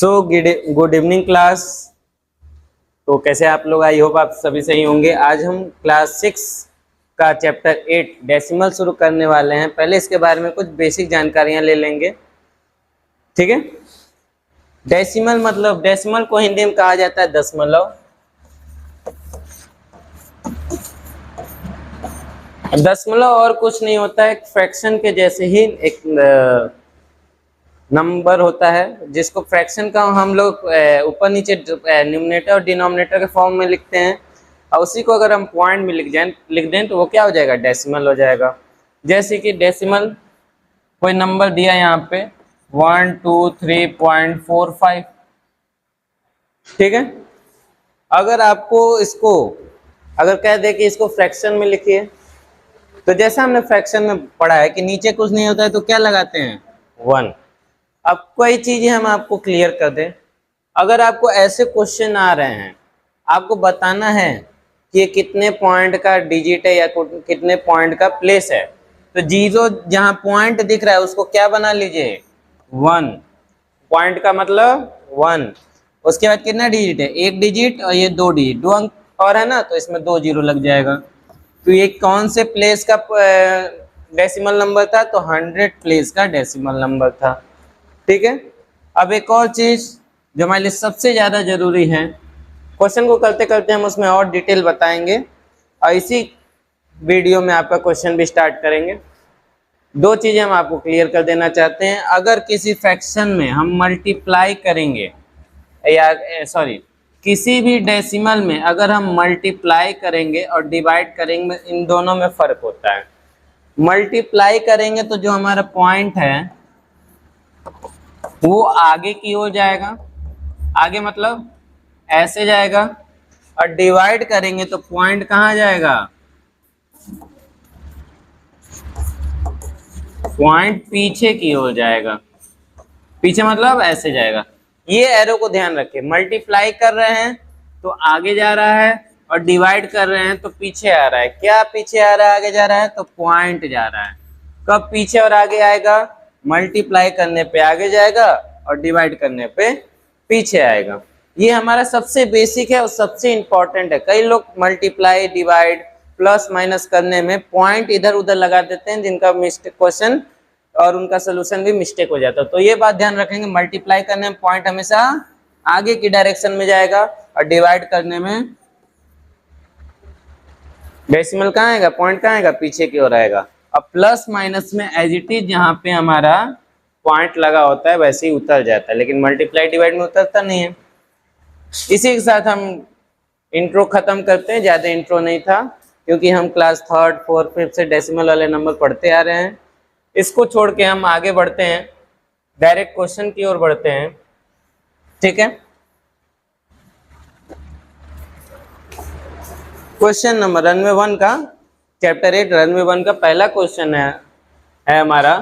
So good evening class. तो कैसे आप लोग, आई होप आप सभी सही होंगे। आज हम क्लास 6 का चैप्टर 8 डेसिमल शुरू करने वाले हैं। पहले इसके बारे में कुछ बेसिक जानकारियां ले लेंगे, ठीक है। डेसिमल को हिंदी में कहा जाता है दशमलव। दशमलव और कुछ नहीं होता है, एक फ्रैक्शन के जैसे ही एक नंबर होता है जिसको फ्रैक्शन का हम लोग ऊपर नीचे न्यूमरेटर और डिनोमिनेटर के फॉर्म में लिखते हैं, और उसी को अगर हम पॉइंट में लिख दें तो वो क्या हो जाएगा, डेसिमल हो जाएगा। जैसे कि डेसिमल कोई नंबर दिया यहाँ पे 123.45, ठीक है। अगर आपको इसको अगर कह दे कि इसको फ्रैक्शन में लिखिए, तो जैसा हमने फ्रैक्शन में पढ़ा है कि नीचे कुछ नहीं होता है तो क्या लगाते हैं, 1। अब कोई चीज हम आपको क्लियर कर दें, अगर आपको ऐसे क्वेश्चन आ रहे हैं, आपको बताना है कि ये कितने पॉइंट का डिजिट है या कितने पॉइंट का प्लेस है, तो जीरो जहां पॉइंट दिख रहा है उसको क्या बना लीजिए, 1। पॉइंट का मतलब 1। उसके बाद कितना डिजिट है, एक डिजिट, और ये 2 डिजिट, 2 अंक और है ना, तो इसमें 2 जीरो लग जाएगा। तो ये कौन से प्लेस का डेसिमल नंबर था, तो 100 प्लेस का डेसिमल नंबर था, ठीक है। अब एक और चीज जो हमारे लिए सबसे ज्यादा जरूरी है, क्वेश्चन को करते करते हम उसमें और डिटेल बताएंगे, और इसी वीडियो में आपका क्वेश्चन भी स्टार्ट करेंगे। 2 चीजें हम आपको क्लियर कर देना चाहते हैं। अगर किसी फ्रैक्शन में हम मल्टीप्लाई करेंगे या किसी भी डेसिमल में अगर हम मल्टीप्लाई करेंगे और डिवाइड करेंगे, इन दोनों में फर्क होता है। मल्टीप्लाई करेंगे तो जो हमारा पॉइंट है वो आगे की ओर जाएगा, आगे मतलब ऐसे जाएगा, और डिवाइड करेंगे तो पॉइंट कहाँ जाएगा, पॉइंट पीछे की ओर जाएगा। पीछे मतलब ऐसे जाएगा। ये एरो को ध्यान रखिए, मल्टीप्लाई कर रहे हैं तो आगे जा रहा है, और डिवाइड कर रहे हैं तो पीछे आ रहा है। क्या पीछे आ रहा है, आगे जा रहा है, तो पॉइंट जा रहा है। कब पीछे और आगे आएगा, मल्टीप्लाई करने पे आगे जाएगा और डिवाइड करने पे पीछे आएगा। ये हमारा सबसे बेसिक है और सबसे इंपॉर्टेंट है। कई लोग मल्टीप्लाई, डिवाइड, प्लस माइनस करने में पॉइंट इधर उधर लगा देते हैं, जिनका मिस्टेक क्वेश्चन और उनका सोल्यूशन भी मिस्टेक हो जाता है। तो ये बात ध्यान रखेंगे, मल्टीप्लाई करने में पॉइंट हमेशा आगे की डायरेक्शन में जाएगा, और डिवाइड करने में डेसिमल कहाँ आएगा, पॉइंट कहाँ आएगा, पीछे की ओर आएगा। अब प्लस माइनस में एज इट इज जहाँ पे हमारा पॉइंट लगा होता है वैसे ही उतर जाता है, लेकिन मल्टीप्लाई डिवाइड में उतरता नहीं है। इसी के साथ हम इंट्रो खत्म करते हैं। ज्यादा इंट्रो नहीं था, क्योंकि हम क्लास 3rd 4th 5th से डेसिमल वाले नंबर पढ़ते आ रहे हैं। इसको छोड़ के हम आगे बढ़ते हैं, डायरेक्ट क्वेश्चन की ओर बढ़ते हैं, ठीक है। क्वेश्चन नंबर रनवे 1 का, चैप्टर 8 रनवे 1 का पहला क्वेश्चन है हमारा,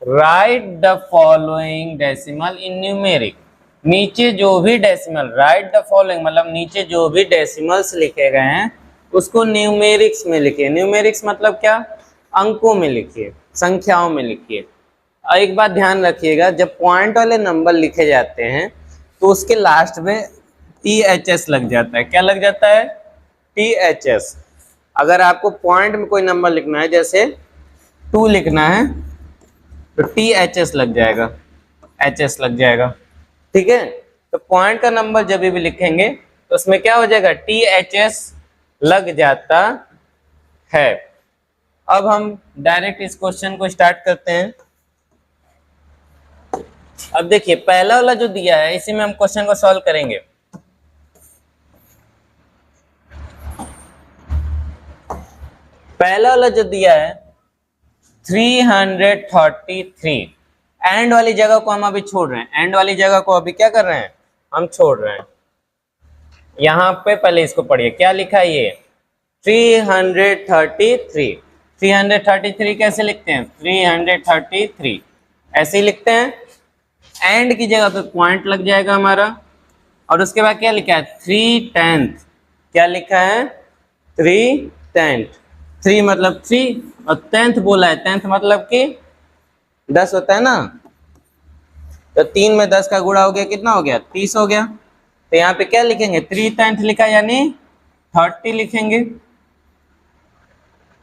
right the following decimal in numeric. नीचे जो भी डेसिमल, राइट द फॉलोइंग मतलब नीचे जो भी डेसिमल्स लिखे गए हैं उसको न्यूमेरिक्स में लिखिए। न्यूमेरिक्स मतलब क्या, अंकों में लिखिए, संख्याओं में लिखिए। और एक बात ध्यान रखिएगा, जब पॉइंट वाले नंबर लिखे जाते हैं तो उसके लास्ट में THS लग जाता है। क्या लग जाता है, THS। अगर आपको पॉइंट में कोई नंबर लिखना है, जैसे 2 लिखना है, तो THS लग जाएगा, HS लग जाएगा, ठीक है। तो पॉइंट का नंबर जब भी लिखेंगे तो उसमें क्या हो जाएगा, THS लग जाता है। अब हम डायरेक्ट इस क्वेश्चन को स्टार्ट करते हैं। अब देखिए पहला वाला जो दिया है इसी में हम क्वेश्चन को सॉल्व करेंगे। पहला वाला जो दिया है 333, एंड वाली जगह को हम अभी छोड़ रहे हैं। एंड वाली जगह को अभी क्या कर रहे हैं, हम छोड़ रहे हैं। यहाँ पे पहले इसको पढ़िए, क्या लिखा है ये 333। 333 कैसे लिखते हैं, 333 ऐसे ही लिखते हैं। एंड की जगह पे पॉइंट लग जाएगा हमारा, और उसके बाद क्या लिखा है 3/10। क्या लिखा है 3/10। 3 मतलब 3 और 10th बोला है, 10th मतलब कि 10 होता है ना, तो तो 3 में 10 का गुणा हो गया, कितना हो गया, 30 हो गया। तो यहाँ पे क्या लिखेंगे, 3/10 लिखा यानी 30 लिखेंगे।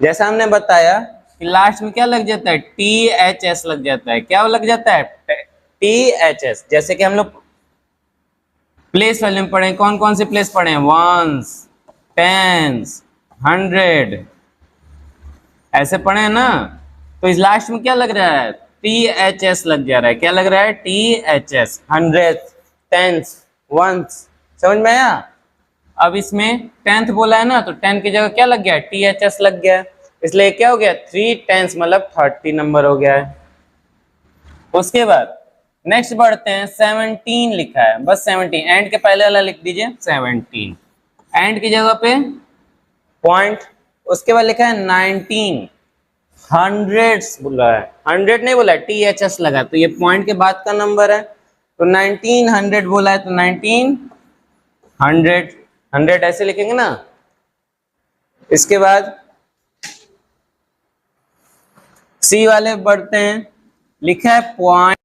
जैसा हमने बताया कि लास्ट में क्या लग जाता है, THS लग जाता है। क्या लग जाता है, THS। जैसे कि हम लोग प्लेस वैल्यू में पढ़े, कौन कौन से प्लेस पढ़े हैं, वंस, टेंस, 100 ऐसे पढ़े हैं ना। तो इस लास्ट में क्या लग रहा है, THS लग जा रहा है। क्या लग रहा है, THS, 100, टेंस, वंस। समझ में आया। अब इसमें 10th बोला है ना, तो 10 की जगह क्या लग गया, THS लग गया, इसलिए क्या हो गया, 3/10 मतलब 30 नंबर हो गया है। उसके बाद नेक्स्ट बढ़ते हैं, 17 लिखा है, बस 17 एंड के पहले वाला लिख दीजिए, 17 एंड की जगह पे पॉइंट। उसके बाद लिखा है 19, हंड्रेड्स बोला है, 100 नहीं बोला है, THS लगा, तो ये पॉइंट के बाद का नंबर है। तो 1900 बोला है, तो 1900 100 ऐसे लिखेंगे ना। इसके बाद सी वाले बढ़ते हैं, लिखा है पॉइंट,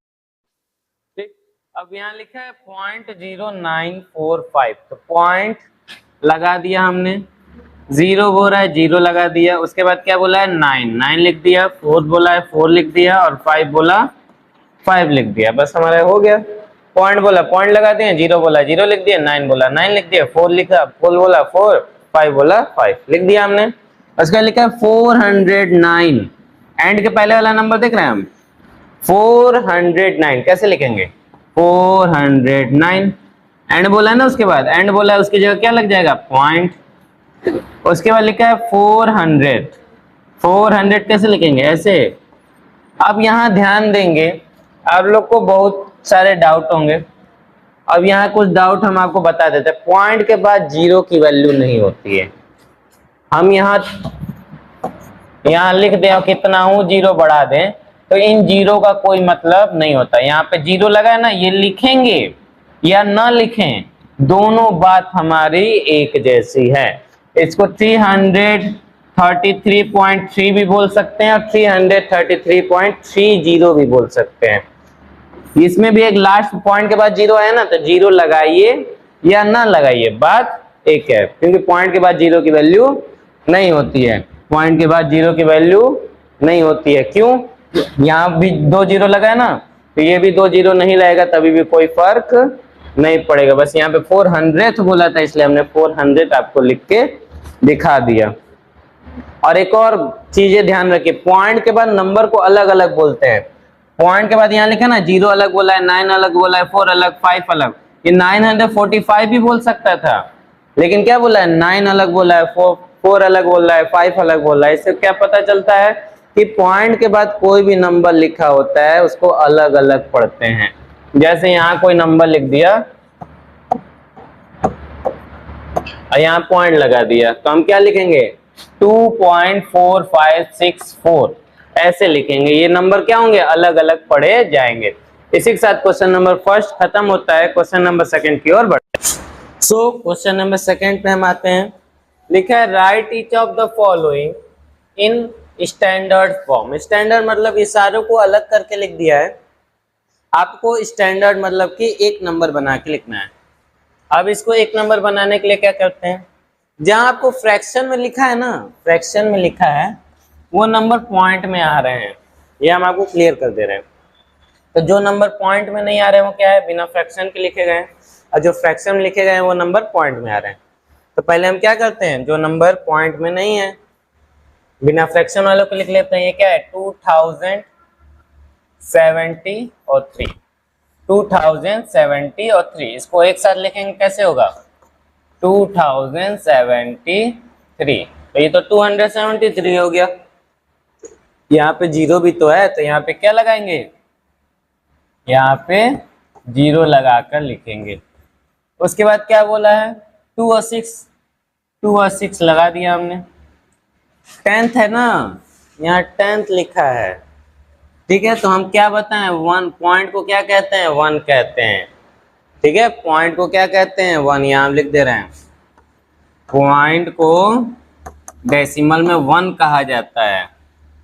ठीक। अब यहाँ लिखा है 0.0945, तो पॉइंट लगा दिया हमने, 0 बोल रहा है, 0 लगा दिया। उसके बाद क्या बोला है, 9 लिख दिया, 4 बोला है, 4 लिख दिया, और 5 बोला, 5 लिख दिया, बस हमारा हो गया। पॉइंट बोला, पॉइंट लगा दिए, 0 बोला, 0 लिख दिया, 9 बोला, 9 लिख दिया, 4 लिखा, 4 बोला 4, 5 बोला 5 लिख दिया हमने। उसका लिखा है 409, एंड के पहले वाला नंबर देख रहे हैं हम, 409 कैसे लिखेंगे, 409 एंड बोला है ना। उसके बाद एंड बोला है, उसकी जगह क्या लग जाएगा, पॉइंट। उसके बाद लिखा है 400, 400 कैसे लिखेंगे, ऐसे। अब यहाँ ध्यान देंगे, आप लोग को बहुत सारे डाउट होंगे। अब यहाँ कुछ डाउट हम आपको बता देते हैं। पॉइंट के बाद 0 की वैल्यू नहीं होती है। हम यहाँ लिख दें और कितना हूं, 0 बढ़ा दें, तो इन 0 का कोई मतलब नहीं होता। यहाँ पे 0 लगा है ना, ये लिखेंगे या ना लिखें, दोनों बात हमारी एक जैसी है। इसको 333.3 भी बोल सकते हैं और 333.30 भी बोल सकते हैं। इसमें भी एक लास्ट पॉइंट के बाद 0 है ना, तो 0 लगाइए या ना लगाइए, बात एक है, क्योंकि पॉइंट के बाद 0 की वैल्यू नहीं होती है। पॉइंट के बाद 0 की वैल्यू नहीं होती है, क्यों, यहाँ भी 2 0 लगा है ना, तो ये भी 2 0 नहीं लगेगा, तभी भी कोई फर्क नहीं पड़ेगा। बस यहाँ पे 400 बोला था, इसलिए हमने 400 आपको लिख के दिखा दिया। और एक और चीजें ध्यान रखिए, पॉइंट के बाद नंबर को अलग अलग बोलते हैं। पॉइंट के बाद यहाँ लिखा ना, 0 अलग बोला है, 9 अलग बोला है, 4 अलग, 5 अलग। ये 945 भी बोल सकता था, लेकिन क्या बोला है, 9 अलग बोला है, 4 अलग बोल रहा है, 5 अलग बोल रहा है। इससे क्या पता चलता है कि पॉइंट के बाद कोई भी नंबर लिखा होता है उसको अलग अलग पढ़ते हैं। जैसे यहाँ कोई नंबर लिख दिया और यहाँ पॉइंट लगा दिया, तो हम क्या लिखेंगे, 2.4564 ऐसे लिखेंगे। ये नंबर क्या होंगे, अलग अलग पढ़े जाएंगे। इसी के साथ क्वेश्चन नंबर फर्स्ट खत्म होता है। क्वेश्चन नंबर सेकंड की ओर बढ़ते हैं। सो क्वेश्चन नंबर सेकंड पे हम आते हैं। लिखा है right each of the following in standard form. Standard मतलब इशारों को अलग करके लिख दिया है। आपको स्टैंडर्ड मतलब कि एक नंबर बना के लिखना है। अब इसको एक नंबर बनाने के लिए क्या करते हैं, जहां आपको फ्रैक्शन में लिखा है ना, फ्रैक्शन में लिखा है, वो नंबर पॉइंट में आ रहे हैं, ये हम आपको क्लियर कर दे रहे हैं। तो जो नंबर पॉइंट में नहीं आ रहे हैं वो क्या है, बिना फ्रैक्शन के लिखे गए हैं, और जो फ्रैक्शन में लिखे गए हैं वो नंबर पॉइंट में आ रहे हैं। तो पहले हम क्या करते हैं, जो नंबर पॉइंट में नहीं है बिना फ्रैक्शन वालों को लिख लेते हैं। ये क्या है, 2070 और 3, 2070 और 3, इसको एक साथ लिखेंगे कैसे होगा, 2073, तो ये तो 273 हो गया। यहाँ पे 0 भी तो है, तो यहाँ पे क्या लगाएंगे, यहाँ पे 0 लगाकर लिखेंगे। उसके बाद क्या बोला है, 2 और 6 लगा दिया हमने। 10th है ना, यहाँ 10th लिखा है, ठीक है। तो हम क्या बताएं, 1 पॉइंट को क्या कहते हैं, 1 कहते हैं, ठीक है। पॉइंट को क्या कहते हैं, 1, यहाँ हम लिख दे रहे हैं। पॉइंट को डेसिमल में 1 कहा जाता है,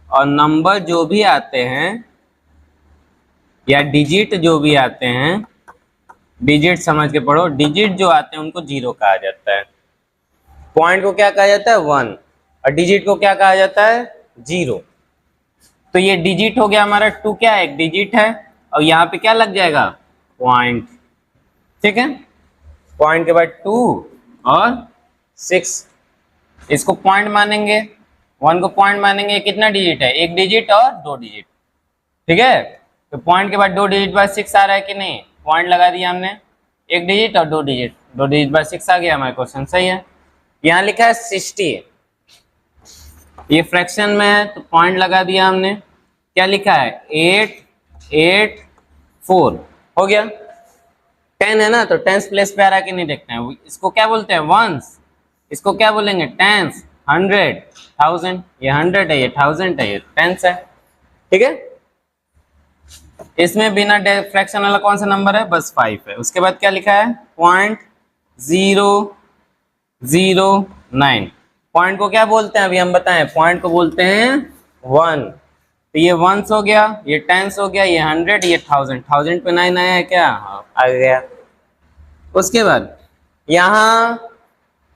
और नंबर जो भी आते हैं या डिजिट जो भी आते हैं, डिजिट समझ के पढ़ो, डिजिट जो आते हैं उनको जीरो कहा जाता है। पॉइंट को क्या कहा जाता है? 1। और डिजिट को क्या कहा जाता है? 0। तो ये डिजिट हो गया हमारा 2, क्या है? एक डिजिट है, और यहाँ पे क्या लग जाएगा? पॉइंट। ठीक है, पॉइंट के बाद 2 और 6, इसको पॉइंट मानेंगे, 1 को पॉइंट मानेंगे। कितना डिजिट है? एक डिजिट और 2 डिजिट। ठीक है, तो पॉइंट के बाद 2 डिजिट बाद 6 आ रहा है कि नहीं? पॉइंट लगा दिया हमने, एक डिजिट और 2 डिजिट, 2 डिजिट बाद 6 आ गया, हमारा क्वेश्चन सही है। यहाँ लिखा है 60, ये फ्रैक्शन में है तो पॉइंट लगा दिया हमने। क्या लिखा है? 884 हो गया। 10 है ना, तो टेंस प्लेस पे आ रहा है कि नहीं देखते हैं। इसको क्या बोलते हैं? वंस। इसको क्या बोलेंगे? टेंस। 100, 1000, ये 100 है, ये 1000 है, ये टेंस है। ठीक है, इसमें बिना फ्रैक्शन वाला कौन सा नंबर है? बस 5 है। उसके बाद क्या लिखा है? 0.009। पॉइंट को क्या बोलते हैं? अभी हम बताएं, पॉइंट को बोलते हैं 1। तो ये वंस हो गया, ये टेंस हो गया, ये 100, ये 1000। 1000 पे 9 आया है क्या? हाँ, आ गया। उसके बाद यहाँ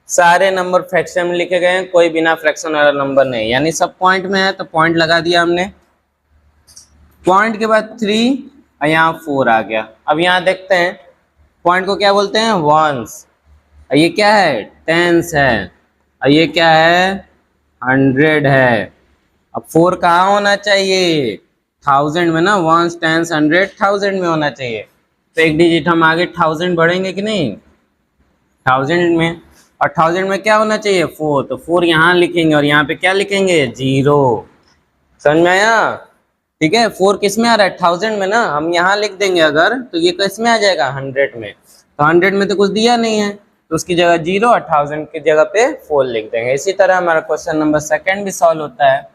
सारे नंबर फ्रैक्शन में लिखे गए हैं, कोई बिना फ्रैक्शन वाला नंबर नहीं, यानी सब पॉइंट में है तो पॉइंट लगा दिया हमने। पॉइंट के बाद 3 और यहाँ 4 आ गया। अब यहाँ देखते हैं, पॉइंट को क्या बोलते हैं? वंस। ये क्या है? टेंस है। और ये क्या है? 100 है। अब 4 कहाँ होना चाहिए? 1000 में ना, वंस, टेंस, 100, 1000 में होना चाहिए। तो एक डिजिट हम आगे 1000 बढ़ेंगे कि नहीं? 1000 में, और 1000 में क्या होना चाहिए? 4। तो 4 यहाँ लिखेंगे और यहाँ पे क्या लिखेंगे? 0। समझ में आया? ठीक है, 4 किस में आ रहा है? 1000 में ना, हम यहाँ लिख देंगे अगर, तो ये किस में आ जाएगा? 100 में। तो 100 में तो कुछ दिया नहीं है, तो उसकी जगह 0 और 1000 की जगह पे 4 लिख देंगे। इसी तरह हमारा क्वेश्चन नंबर 2 भी सॉल्व होता है।